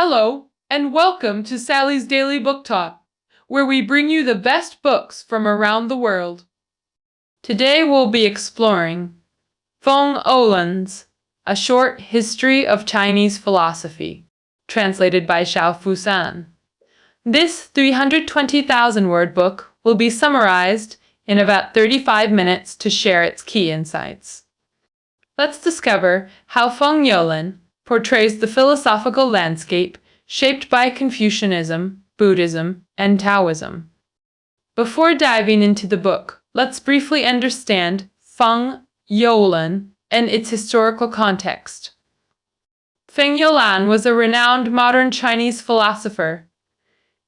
Hello, and welcome to Sally's Daily Book Talk, where we bring you the best books from around the world. Today we'll be exploring Fung Yu-lan's A Short History of Chinese Philosophy, translated by Xiao Fusan. This 320,000-word book will be summarized in about 35 minutes to share its key insights. Let's discover how Fung Yu-lan portrays the philosophical landscape shaped by Confucianism, Buddhism, and Taoism. Before diving into the book, let's briefly understand Fung Yu-lan and its historical context. Fung Yu-lan was a renowned modern Chinese philosopher.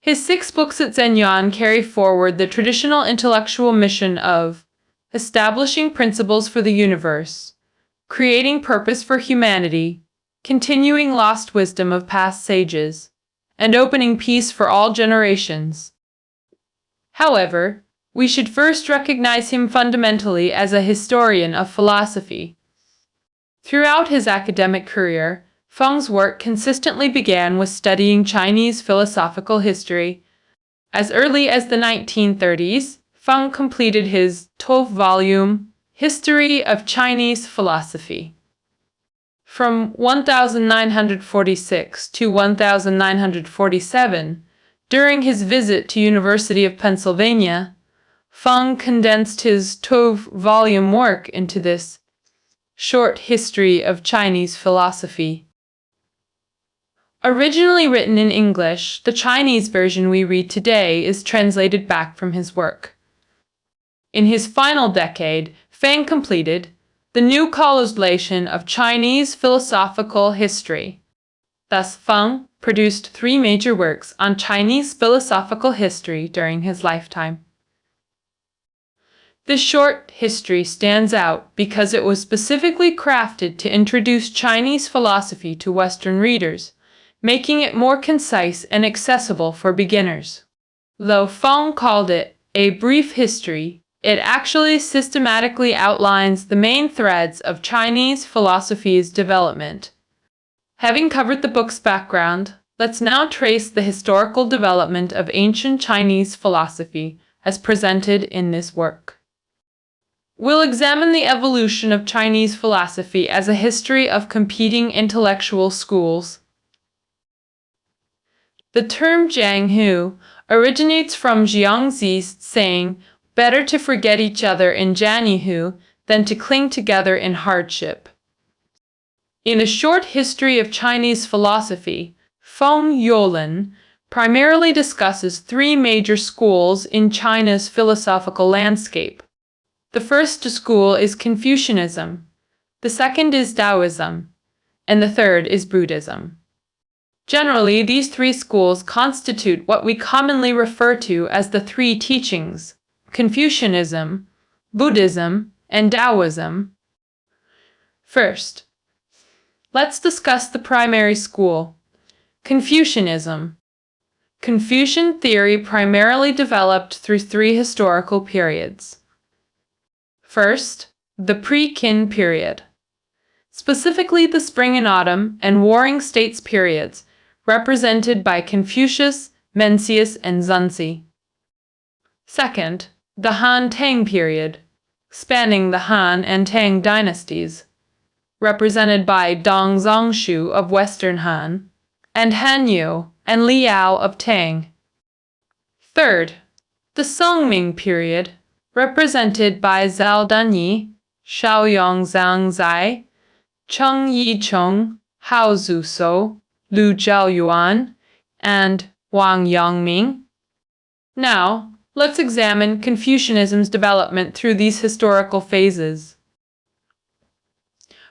His 6 books at Zhenyuan carry forward the traditional intellectual mission of establishing principles for the universe, creating purpose for humanity, continuing lost wisdom of past sages, and opening peace for all generations. However, we should first recognize him fundamentally as a historian of philosophy. Throughout his academic career, Fung's work consistently began with studying Chinese philosophical history. As early as the 1930s, Fung completed his 12-volume History of Chinese Philosophy. From 1946 to 1947, during his visit to University of Pennsylvania, Fung condensed his 12-volume work into this short history of Chinese philosophy. Originally written in English, the Chinese version we read today is translated back from his work. In his final decade, Fung completed the New Collation of Chinese Philosophical History. Thus, Fung produced 3 major works on Chinese philosophical history during his lifetime. This short history stands out because it was specifically crafted to introduce Chinese philosophy to Western readers, making it more concise and accessible for beginners. Though Fung called it a brief history, it actually systematically outlines the main threads of Chinese philosophy's development. Having covered the book's background, let's now trace the historical development of ancient Chinese philosophy as presented in this work. We'll examine the evolution of Chinese philosophy as a history of competing intellectual schools. The term Jianghu originates from Zhuangzi's saying, "Better to forget each other in Jianghu than to cling together in hardship." In A Short History of Chinese Philosophy, Fung Yu-lan primarily discusses 3 major schools in China's philosophical landscape. The first school is Confucianism, the second is Taoism, and the third is Buddhism. Generally, these 3 schools constitute what we commonly refer to as the 3 teachings: Confucianism, Buddhism, and Taoism. First, let's discuss the primary school, Confucianism. Confucian theory primarily developed through 3 historical periods. First, the pre-Qin period, specifically the Spring and Autumn and Warring States periods, represented by Confucius, Mencius, and Zunzi. Second, the Han-Tang period, spanning the Han and Tang dynasties, represented by Dong Zhongshu of Western Han, and Han Yu and Liao of Tang. Third, the Song-Ming period, represented by Zhao Dunyi, Shaoyong Zhangzai, Cheng Yicheng, Hao Zhuso, Lu Zhaoyuan, and Wang Yongming. Now, let's examine Confucianism's development through these historical phases.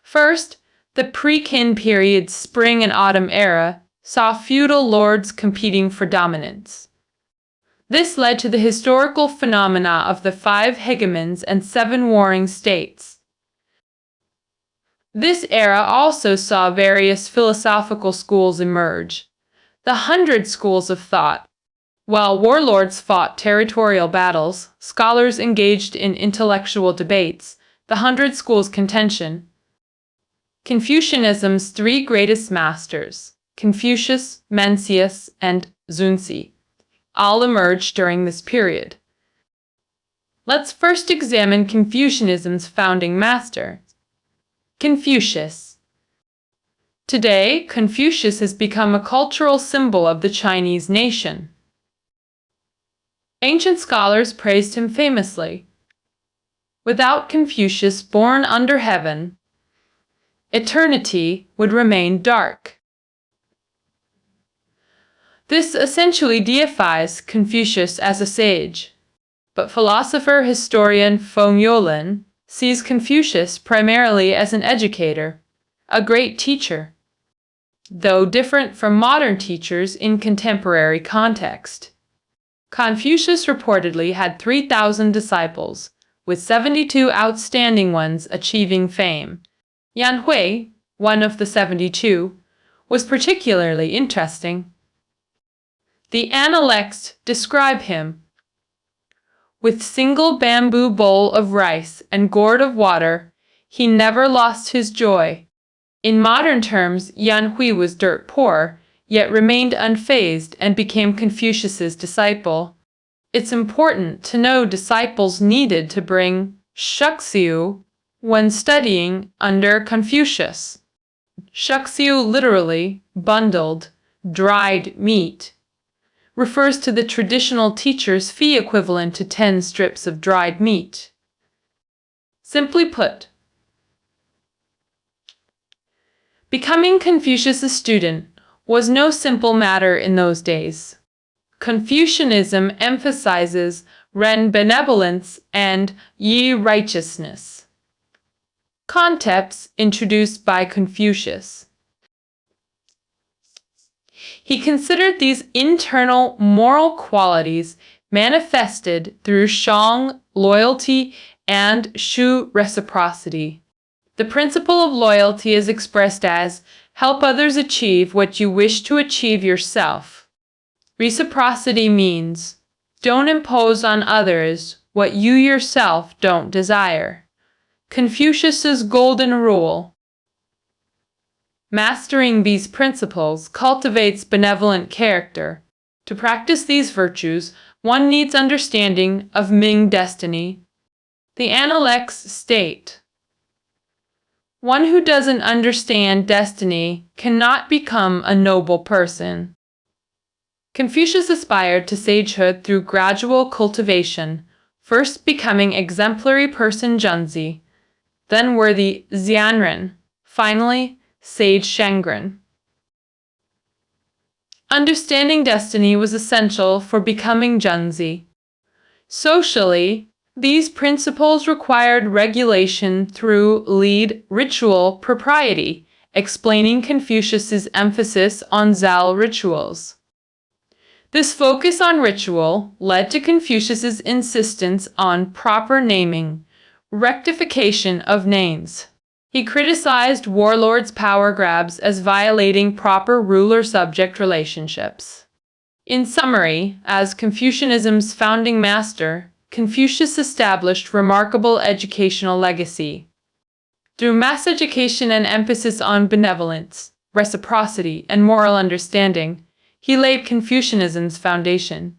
First, the pre-Qin period's Spring and Autumn era saw feudal lords competing for dominance. This led to the historical phenomena of the 5 hegemons and 7 warring states. This era also saw various philosophical schools emerge. The 100 schools of thought. While warlords fought territorial battles, scholars engaged in intellectual debates. The 100 schools contention. Confucianism's 3 greatest masters, Confucius, Mencius, and Zunzi all emerged during this period. Let's first examine Confucianism's founding master, Confucius. Today, Confucius has become a cultural symbol of the Chinese nation. Ancient scholars praised him famously. Without Confucius born under heaven, eternity would remain dark. This essentially deifies Confucius as a sage, but philosopher-historian Fung Yu-lan sees Confucius primarily as an educator, a great teacher, though different from modern teachers in contemporary context. Confucius reportedly had 3,000 disciples, with 72 outstanding ones achieving fame. Yan Hui, one of the 72, was particularly interesting. The Analects describe him with single bamboo bowl of rice and gourd of water, he never lost his joy. In modern terms, Yan Hui was dirt poor, yet remained unfazed and became Confucius's disciple. It's important to know disciples needed to bring shaxiu when studying under Confucius. Shaxiu, literally bundled, dried meat, refers to the traditional teacher's fee equivalent to 10 strips of dried meat. Simply put, becoming Confucius's student was no simple matter in those days. Confucianism emphasizes ren benevolence and yi righteousness, concepts introduced by Confucius. He considered these internal moral qualities manifested through shang, loyalty, and shu, reciprocity. The principle of loyalty is expressed as help others achieve what you wish to achieve yourself. Reciprocity means don't impose on others what you yourself don't desire. Confucius's golden rule. Mastering these principles cultivates benevolent character. To practice these virtues, one needs understanding of Ming destiny. The Analects state, one who doesn't understand destiny cannot become a noble person. Confucius aspired to sagehood through gradual cultivation, first becoming exemplary person Zhenzi, then worthy Xianren, finally sage Shengren. Understanding destiny was essential for becoming Zhenzi. Socially, these principles required regulation through lead ritual propriety, explaining Confucius's emphasis on Zhao rituals. This focus on ritual led to Confucius's insistence on proper naming, rectification of names. He criticized warlords' power grabs as violating proper ruler-subject relationships. In summary, as Confucianism's founding master, Confucius established remarkable educational legacy. Through mass education and emphasis on benevolence, reciprocity, and moral understanding, he laid Confucianism's foundation.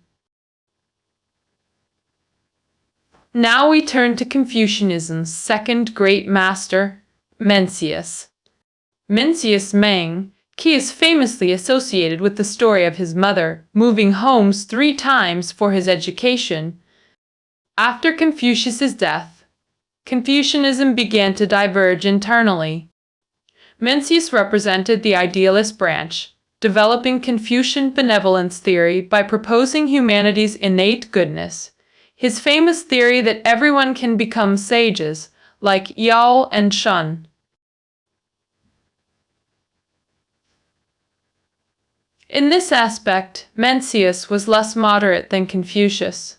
Now we turn to Confucianism's second great master, Mencius. Mencius Meng, he is famously associated with the story of his mother moving homes 3 times for his education. After Confucius's death, Confucianism began to diverge internally. Mencius represented the idealist branch, developing Confucian benevolence theory by proposing humanity's innate goodness. His famous theory that everyone can become sages, like Yao and Shun. In this aspect, Mencius was less moderate than Confucius.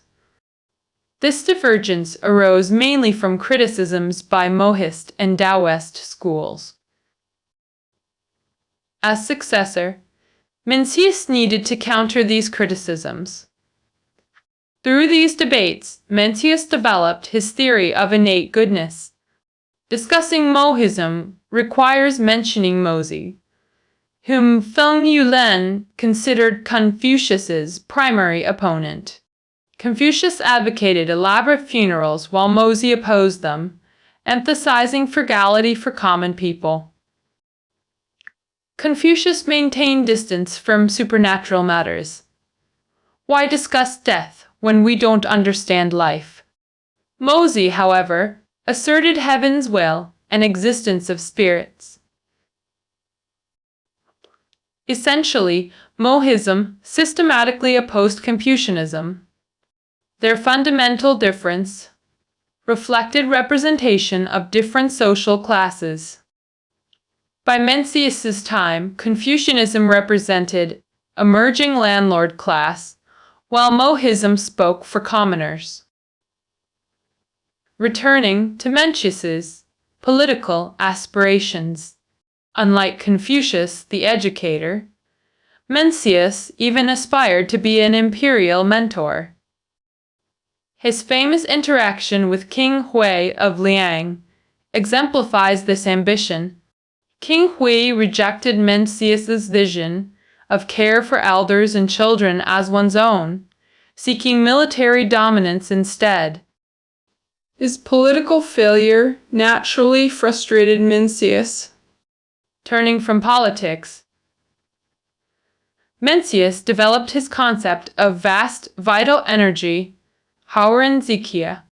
This divergence arose mainly from criticisms by Mohist and Taoist schools. As successor, Mencius needed to counter these criticisms. Through these debates, Mencius developed his theory of innate goodness. Discussing Mohism requires mentioning Mozi, whom Fung Yu-lan considered Confucius's primary opponent. Confucius advocated elaborate funerals while Mozi opposed them, emphasizing frugality for common people. Confucius maintained distance from supernatural matters. Why discuss death when we don't understand life? Mozi, however, asserted heaven's will and existence of spirits. Essentially, Mohism systematically opposed Confucianism. Their fundamental difference reflected representation of different social classes. By Mencius's time, Confucianism represented emerging landlord class, while Mohism spoke for commoners. Returning to Mencius's political aspirations. Unlike Confucius, the educator, Mencius even aspired to be an imperial mentor. His famous interaction with King Hui of Liang exemplifies this ambition. King Hui rejected Mencius's vision of care for elders and children as one's own, seeking military dominance instead. His political failure naturally frustrated Mencius. Turning from politics, Mencius developed his concept of vast vital energy, Hauren Zikia.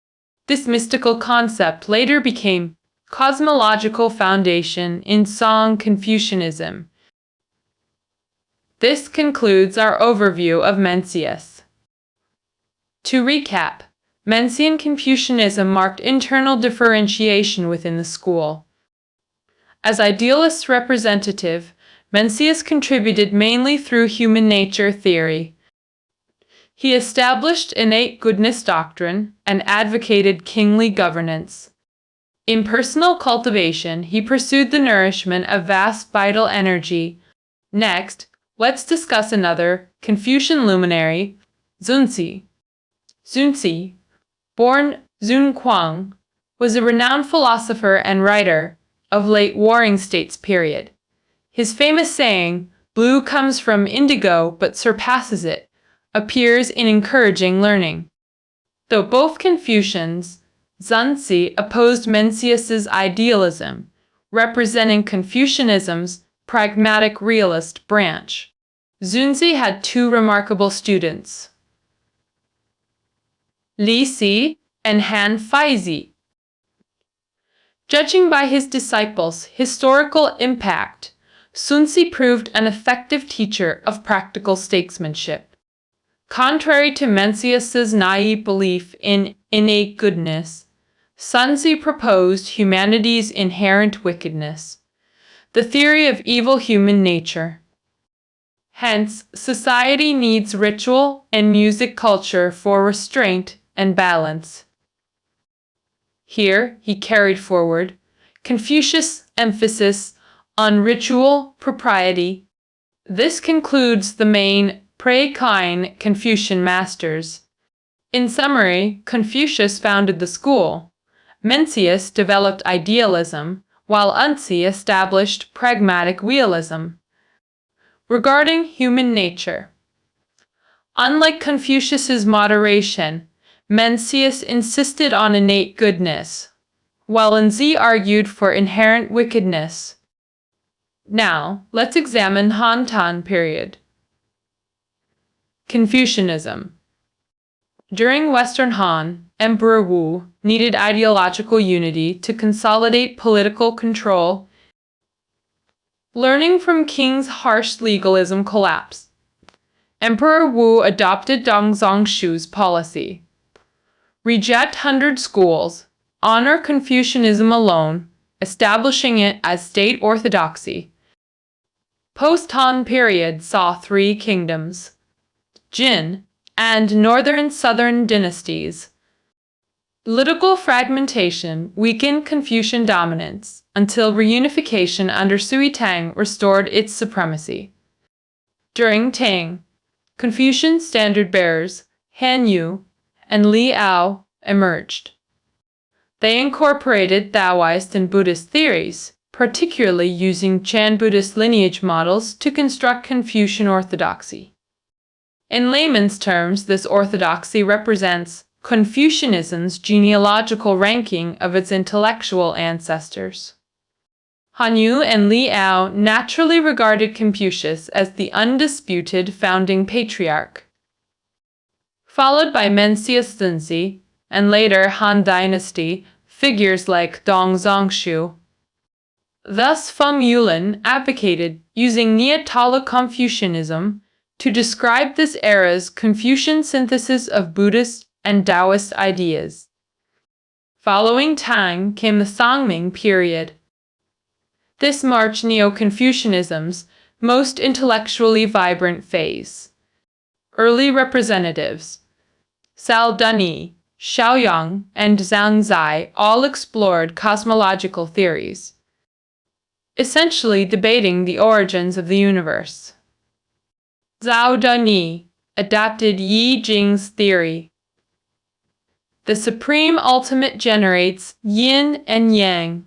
This mystical concept later became cosmological foundation in Song Confucianism. This concludes our overview of Mencius. To recap, Mencian Confucianism marked internal differentiation within the school. As idealist representative, Mencius contributed mainly through human nature theory. He established innate goodness doctrine and advocated kingly governance. In personal cultivation, he pursued the nourishment of vast vital energy. Next, let's discuss another Confucian luminary, Zunzi. Zunzi, born Zun Kuang, was a renowned philosopher and writer of late Warring States period. His famous saying, "Blue comes from indigo but surpasses it," appears in encouraging learning. Though both Confucians, Zunzi opposed Mencius's idealism, representing Confucianism's pragmatic realist branch. Zunzi had two remarkable students, Li Si and Han Feizi. Judging by his disciples' historical impact, Zunzi proved an effective teacher of practical statesmanship. Contrary to Mencius's naive belief in innate goodness, Zunzi proposed humanity's inherent wickedness, the theory of evil human nature. Hence, society needs ritual and music culture for restraint and balance. Here, he carried forward Confucius' emphasis on ritual propriety. This concludes the main pre-Qin Confucian masters. In summary, Confucius founded the school. Mencius developed idealism, while Zunzi established pragmatic realism. Regarding human nature, unlike Confucius's moderation, Mencius insisted on innate goodness, while Zunzi argued for inherent wickedness. Now, let's examine Han Tan period. Confucianism. During Western Han, Emperor Wu needed ideological unity to consolidate political control. Learning from Qing's harsh legalism collapse, Emperor Wu adopted Dong Zhongshu's policy. Reject 100 schools, honor Confucianism alone, establishing it as state orthodoxy. Post-Han period saw three kingdoms, Jin, and northern and southern dynasties. Political fragmentation weakened Confucian dominance until reunification under Sui Tang restored its supremacy. During Tang, Confucian standard-bearers, Han Yu and Li Ao, emerged. They incorporated Taoist and Buddhist theories, particularly using Chan Buddhist lineage models to construct Confucian orthodoxy. In layman's terms, this orthodoxy represents Confucianism's genealogical ranking of its intellectual ancestors. Han Yu and Li Ao naturally regarded Confucius as the undisputed founding patriarch, followed by Mencius Xunzi, and later Han Dynasty, figures like Dong Zhongshu. Thus, Fung Yu-lan advocated using Neo-Confucianism to describe this era's Confucian synthesis of Buddhist and Taoist ideas. Following Tang came the Song and Ming period. This marked Neo-Confucianism's most intellectually vibrant phase. Early representatives, Cao Dunyi, Xiaoyang, and Zhang Zai all explored cosmological theories, essentially debating the origins of the universe. Cao Dunyi adapted Yi Jing's theory. The supreme ultimate generates yin and yang.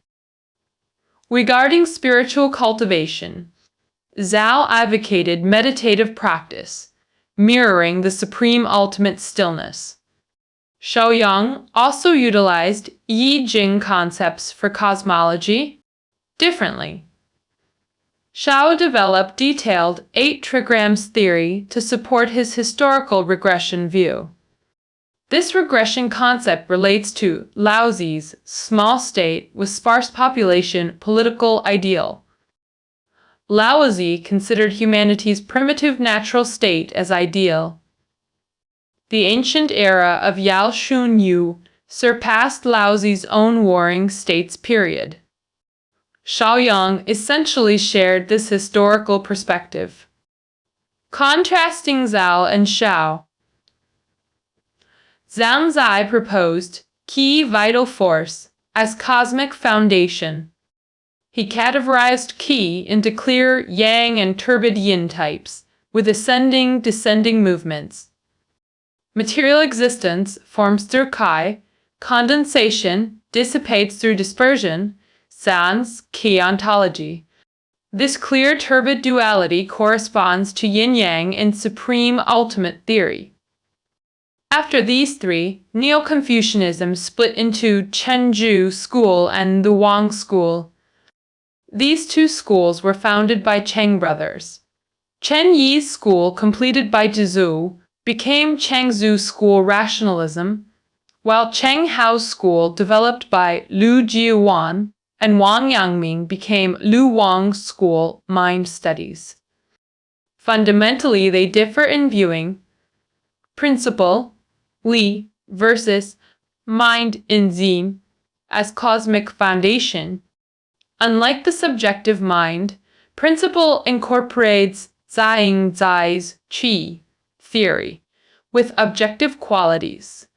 Regarding spiritual cultivation, Zhao advocated meditative practice, mirroring the supreme ultimate stillness. Xiaoyang also utilized Yi Jing concepts for cosmology differently. Xiao developed detailed 8 trigrams theory to support his historical regression view. This regression concept relates to Laozi's small state with sparse population political ideal. Laozi considered humanity's primitive natural state as ideal. The ancient era of Yao Shun Yu surpassed Laozi's own warring states period. Xiaoyang essentially shared this historical perspective. Contrasting Zhao and Xiao, Zhang Zai proposed Qi vital force as cosmic foundation. He categorized Qi into clear yang and turbid yin types, with ascending-descending movements. Material existence forms through Kai, condensation dissipates through dispersion, sans Qi ontology. This clear turbid duality corresponds to yin-yang in supreme ultimate theory. After these three, Neo-Confucianism split into Chenzhou school and the Wang school. These two schools were founded by Cheng brothers. Chen Yi's school, completed by Zhu, became Chengzhou school rationalism, while Cheng Hao's school, developed by Lu Jiuwan and Wang Yangming, became Lu Wang's school mind studies. Fundamentally, they differ in viewing principle, Li, versus mind in Xin, as cosmic foundation. Unlike the subjective mind, principle incorporates Zhang Zai's Qi theory with objective qualities.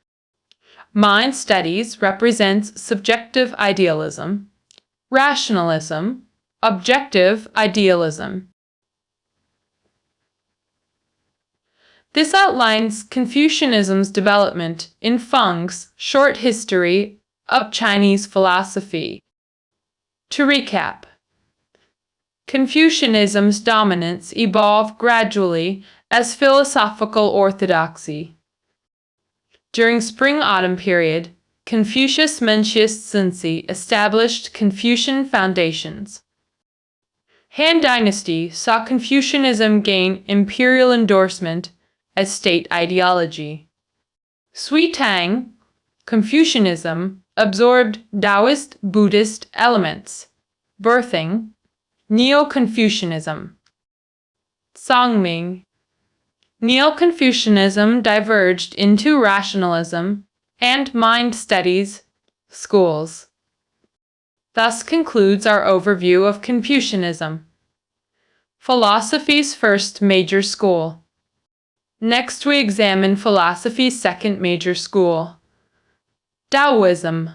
Mind studies represents subjective idealism, rationalism, objective idealism. This outlines Confucianism's development in Fung's short history of Chinese philosophy. To recap, Confucianism's dominance evolved gradually as philosophical orthodoxy. During Spring-Autumn period, Confucius-Mencius Xunzi established Confucian foundations. Han Dynasty saw Confucianism gain imperial endorsement as state ideology. Sui Tang, Confucianism, absorbed Taoist Buddhist elements, birthing Neo-Confucianism. Song Ming, Neo-Confucianism diverged into rationalism and mind studies schools. Thus concludes our overview of Confucianism, philosophy's first major school. Next, we examine philosophy's second major school, Taoism.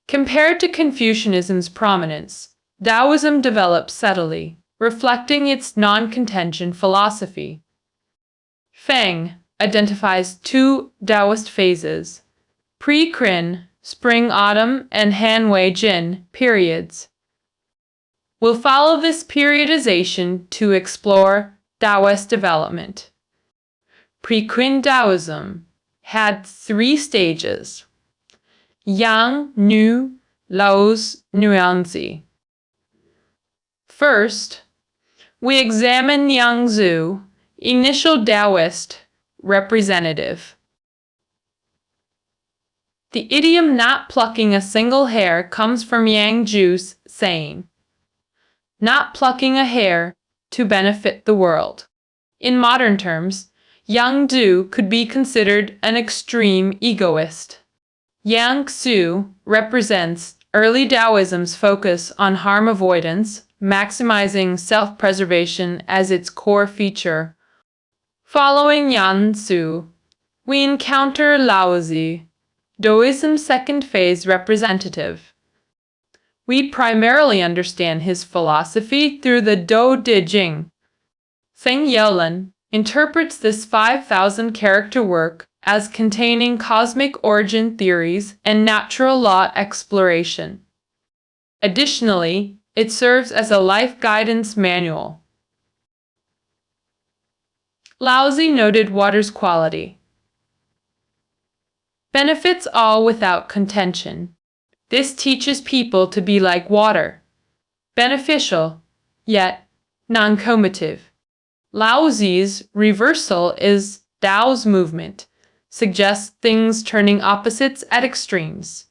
Compared to Confucianism's prominence, Taoism developed subtly, reflecting its non-contention philosophy. Feng identifies two Taoist phases, pre-Qin, Spring-Autumn, and Han Wei Jin periods. We'll follow this periodization to explore Taoist development. Pre-Qin Taoism had 3 stages: Yang, Nu, Lao's, Nuanzi. First, we examine Yang Zhu, initial Taoist representative. The idiom not plucking a single hair comes from Yang Zhu's saying, "Not plucking a hair to benefit the world." In modern terms, Yang Zhu could be considered an extreme egoist. Yang Zhu represents early Taoism's focus on harm avoidance, maximizing self-preservation as its core feature. Following Yang Zhu, we encounter Laozi, Taoism's second phase representative. We primarily understand his philosophy through the Dao De Jing. Fung Yu-lan interprets this 5,000-character work as containing cosmic origin theories and natural law exploration. Additionally, it serves as a life guidance manual. Laozi noted water's quality. Benefits all without contention. This teaches people to be like water, beneficial, yet non-combative. Laozi's reversal is Tao's movement, suggests things turning opposites at extremes.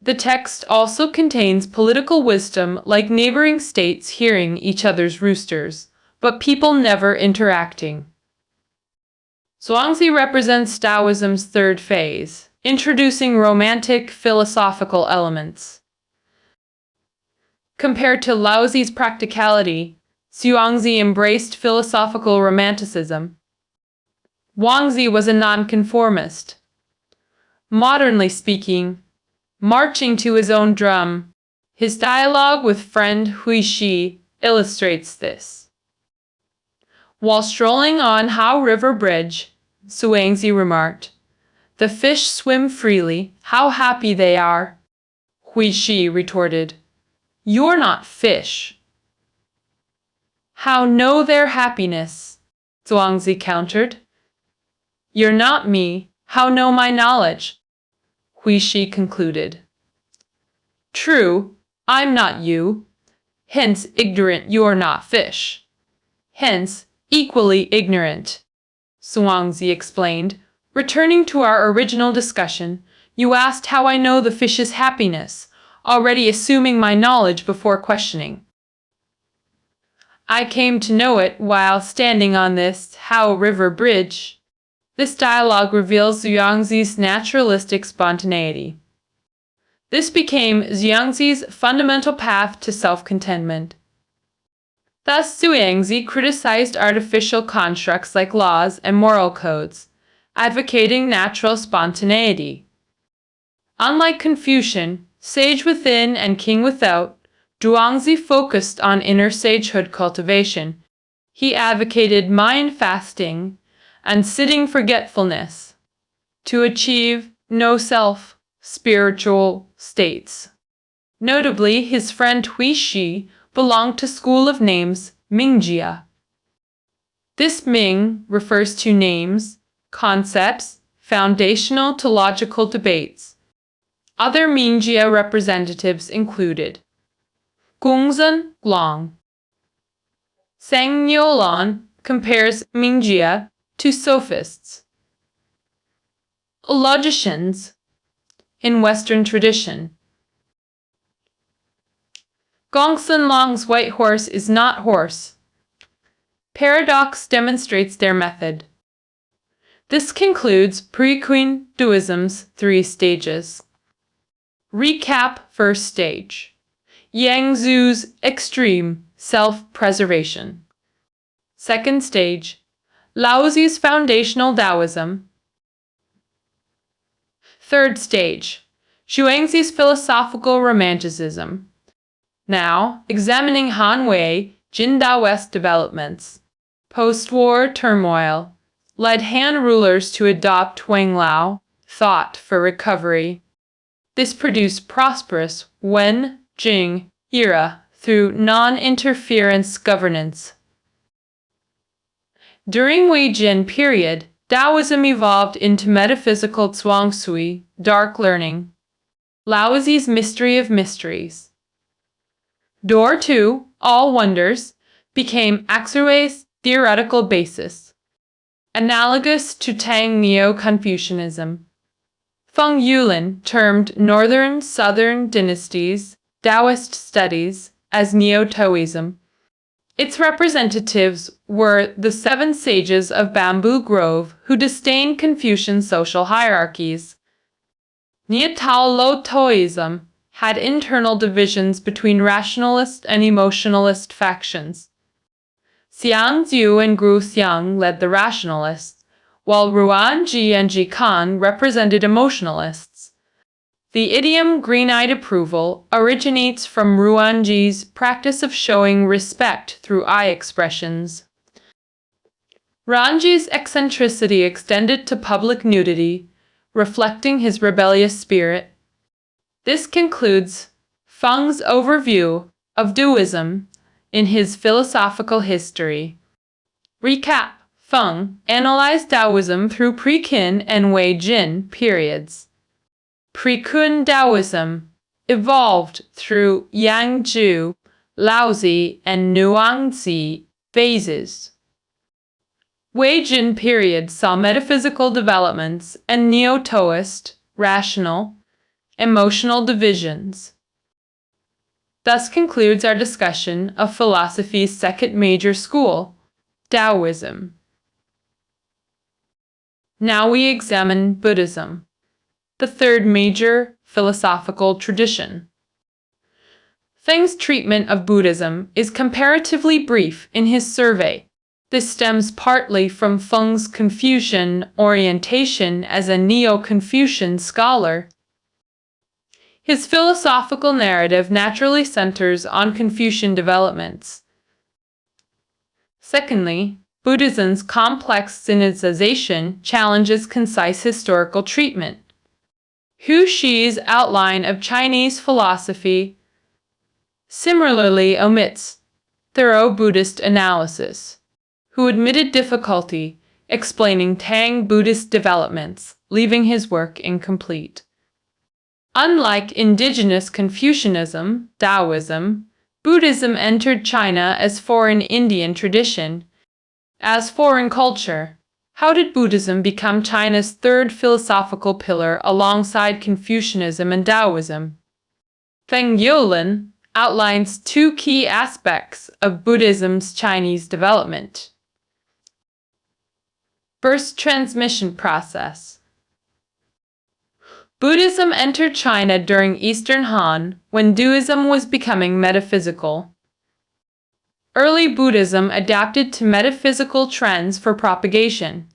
The text also contains political wisdom like neighboring states hearing each other's roosters, but people never interacting. Zhuangzi represents Taoism's third phase, introducing romantic philosophical elements. Compared to Laozi's practicality, Zhuangzi embraced philosophical romanticism. Wangzi was a nonconformist. Modernly speaking, marching to his own drum, his dialogue with friend Hui Shi illustrates this. While strolling on Hao River Bridge, Zhuangzi remarked, "The fish swim freely, how happy they are." Hui Shi retorted, "You're not fish." "How know their happiness?" Zhuangzi countered. "You're not me, how know my knowledge?" Hui Shi concluded. "True, I'm not you. Hence ignorant you're not fish. Hence equally ignorant," Zhuangzi explained. "Returning to our original discussion, you asked how I know the fish's happiness, already assuming my knowledge before questioning. I came to know it while standing on this Hao River Bridge." This dialogue reveals Zhuangzi's naturalistic spontaneity. This became Zhuangzi's fundamental path to self-contentment. Thus, Zhuangzi criticized artificial constructs like laws and moral codes, advocating natural spontaneity. Unlike Confucian, sage within and king without, Zhuangzi focused on inner sagehood cultivation. He advocated mind fasting and sitting forgetfulness to achieve no-self spiritual states. Notably, his friend Hui Shi belonged to school of names Mingjia. This Ming refers to names, concepts, foundational to logical debates. Other Mingjia representatives included Gongzhen Long. Sang Neo-Lan compares Mingjia to sophists, logicians in Western tradition. Gongsun Long's white horse is not horse. Paradox demonstrates their method. This concludes pre-Qin Taoism's 3 stages. Recap: first stage. Yang Zhu's extreme self-preservation. Second stage. Laozi's foundational Taoism. Third stage. Zhuangzi's philosophical romanticism. Now, examining Han Wei, Jin Taoist developments. Post-war turmoil led Han rulers to adopt Wang Lao, thought for recovery. This produced prosperous Wen Jing era through non-interference governance. During Wei Jin period, Taoism evolved into metaphysical zhuangshui, dark learning, Laozi's mystery of mysteries. Door 2, all wonders, became Axue's theoretical basis, analogous to Tang Neo-Confucianism. Fung Yu-lan termed Northern-Southern dynasties, Taoist studies, as Neo-Taoism. Its representatives were the 7 sages of Bamboo Grove who disdained Confucian social hierarchies. Neo-Taoism had internal divisions between rationalist and emotionalist factions. Xiang Zhu and Gru Xiang led the rationalists, while Ruan Ji and Ji Kan represented emotionalists. The idiom green-eyed approval originates from Ruan Ji's practice of showing respect through eye expressions. Ranji's eccentricity extended to public nudity, reflecting his rebellious spirit. This concludes Fung's overview of Taoism in his philosophical history. Recap: Fung analyzed Taoism through pre-Qin and Wei Jin periods. Pre-Qin Taoism evolved through Yangzhu, Laozi, and Nuangzi phases. Wei Jin period saw metaphysical developments and Neo-Taoist, rational, emotional divisions. Thus concludes our discussion of philosophy's second major school, Taoism. Now we examine Buddhism, the third major philosophical tradition. Feng's treatment of Buddhism is comparatively brief in his survey. This stems partly from Feng's Confucian orientation as a Neo-Confucian scholar. His philosophical narrative naturally centers on Confucian developments. Secondly, Buddhism's complex sinicization challenges concise historical treatment. Hu Shi's outline of Chinese philosophy similarly omits thorough Buddhist analysis, who admitted difficulty explaining Tang Buddhist developments, leaving his work incomplete. Unlike indigenous Confucianism, Taoism, Buddhism entered China as foreign Indian tradition, as foreign culture. How did Buddhism become China's third philosophical pillar alongside Confucianism and Taoism? Fung Yu-lan outlines 2 key aspects of Buddhism's Chinese development. First, transmission process. Buddhism entered China during Eastern Han, when Taoism was becoming metaphysical. Early Buddhism adapted to metaphysical trends for propagation.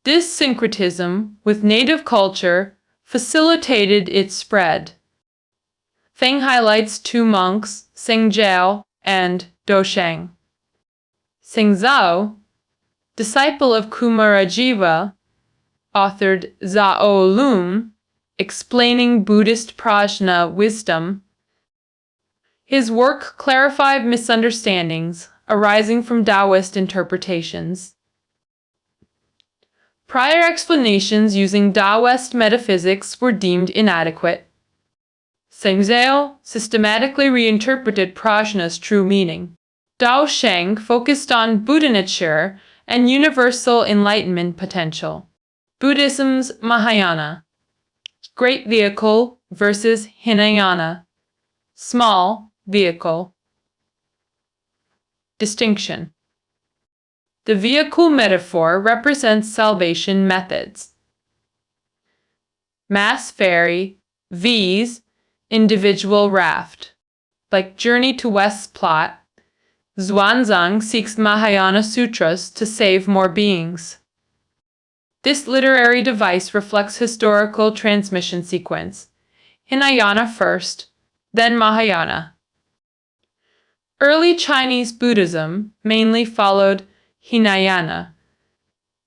This syncretism with native culture facilitated its spread. Feng highlights 2 monks, Seng Zhao and Do Sheng. Seng Zhao, disciple of Kumarajiva, authored Zhao Lun, explaining Buddhist prajna wisdom. His work clarified misunderstandings arising from Taoist interpretations. Prior explanations using Taoist metaphysics were deemed inadequate. Seng Zhao systematically reinterpreted prajna's true meaning. Dao Sheng focused on Buddha nature and universal enlightenment potential. Buddhism's Mahayana, great vehicle versus Hinayana, small vehicle. Distinction. The vehicle metaphor represents salvation methods. Mass ferry, vs. individual raft. Like Journey to West's plot, Xuanzang seeks Mahayana sutras to save more beings. This literary device reflects historical transmission sequence. Hinayana first, then Mahayana. Early Chinese Buddhism mainly followed Hinayana,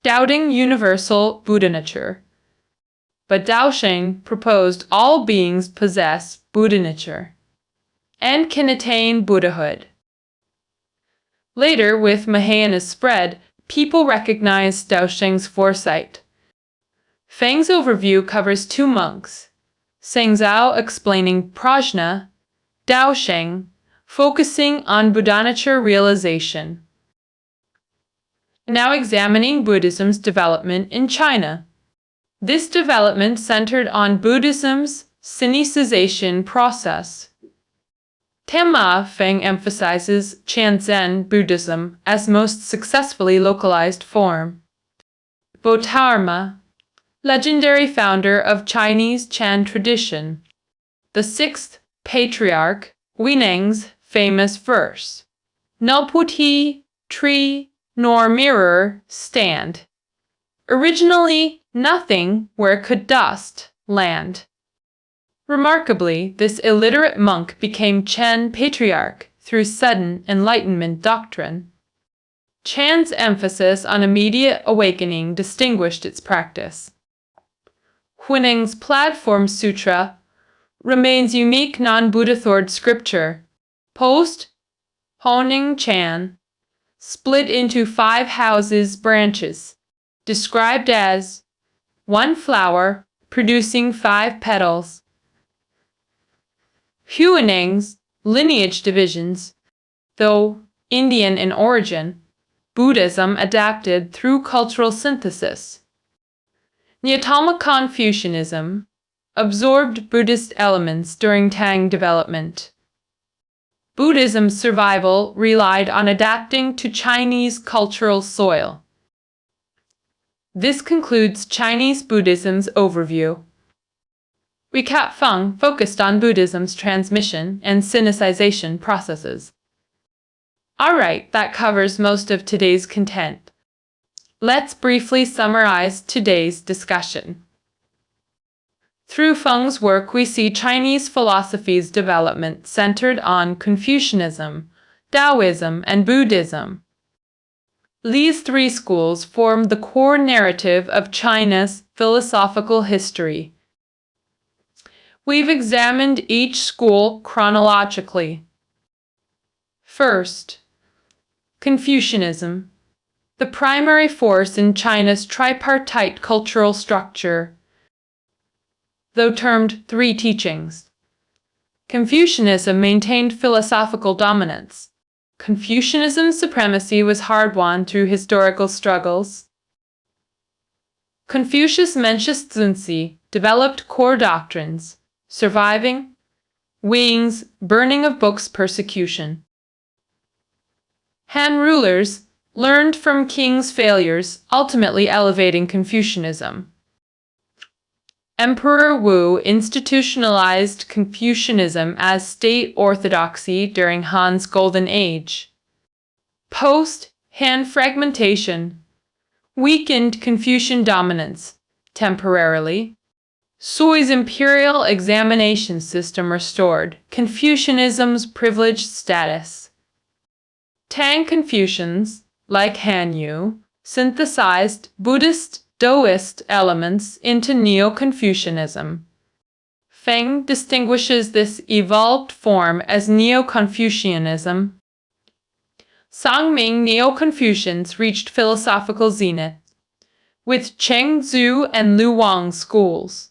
doubting universal Buddha nature. But Daosheng proposed all beings possess Buddha nature, and can attain Buddhahood. Later, with Mahayana's spread, people recognized Daosheng's foresight. Feng's overview covers two monks, Sengzao explaining prajna, Daosheng focusing on Buddhanature realization. Now examining Buddhism's development in China. This development centered on Buddhism's Sinicization process. Tenma Feng emphasizes Chan Buddhism as most successfully localized form. Bodhidharma, legendary founder of Chinese Chan tradition. The sixth patriarch, Huineng's famous verse, "No puti, tree, nor mirror stand." Originally, nothing where could dust land. Remarkably, this illiterate monk became Chan patriarch through sudden enlightenment doctrine. Chan's emphasis on immediate awakening distinguished its practice. Huineng's Platform Sutra remains unique non-Buddha-thought scripture. Post-Huineng Chan, split into 5 houses branches, described as one flower producing 5 petals. Huineng's lineage divisions, though Indian in origin, Buddhism adapted through cultural synthesis. Neo-Confucianism absorbed Buddhist elements during Tang development. Buddhism's survival relied on adapting to Chinese cultural soil. This concludes Chinese Buddhism's overview. Recap: Feng focused on Buddhism's transmission and Sinicization processes. Alright, that covers most of today's content. Let's briefly summarize today's discussion. Through Feng's work, we see Chinese philosophy's development centered on Confucianism, Taoism, and Buddhism. These 3 schools form the core narrative of China's philosophical history. We've examined each school chronologically. First, Confucianism, the primary force in China's tripartite cultural structure. Though termed 3 teachings, Confucianism maintained philosophical dominance. Confucianism's supremacy was hard-won through historical struggles. Confucius Mencius Zunzi developed core doctrines, surviving Wing's burning of books persecution. Han rulers learned from Qing's failures, ultimately elevating Confucianism. Emperor Wu institutionalized Confucianism as state orthodoxy during Han's Golden Age. Post-Han fragmentation weakened Confucian dominance temporarily. Sui's imperial examination system restored Confucianism's privileged status. Tang Confucians, like Han Yu, synthesized Buddhist Taoist elements into Neo-Confucianism. Feng distinguishes this evolved form as Neo-Confucianism. Song and Ming Neo-Confucians reached philosophical zenith with Cheng Zhu and Lu Wang schools.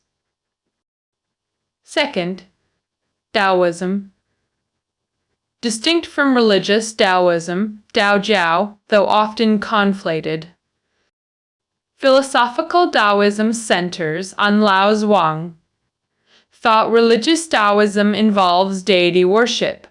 Second, Taoism. Distinct from religious Taoism, Daojiao, though often conflated. Philosophical Taoism centers on Lao Zhuang. Thought religious Taoism involves deity worship.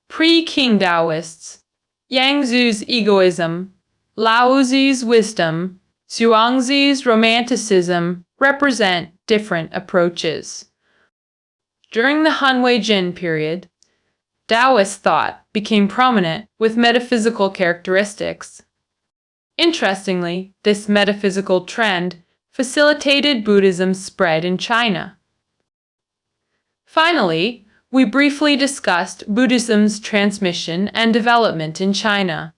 Pre-Qin Taoists, Yang Zhu's egoism, Laozi's wisdom, Zhuangzi's romanticism represent different approaches. During the Han-Wei-Jin period, Taoist thought became prominent with metaphysical characteristics. Interestingly, this metaphysical trend facilitated Buddhism's spread in China. Finally, we briefly discussed Buddhism's transmission and development in China.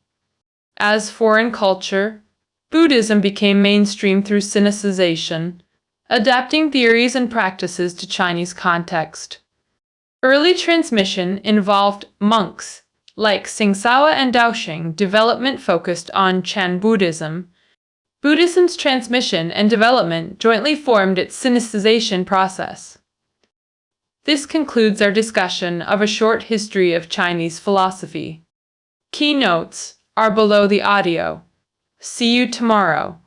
As foreign culture, Buddhism became mainstream through Sinicization, adapting theories and practices to Chinese context. Early transmission involved monks, like Singsawa and Daoxing. Development focused on Chan Buddhism. Buddhism's transmission and development jointly formed its Sinicization process. This concludes our discussion of a short history of Chinese philosophy. Keynotes are below the audio. See you tomorrow.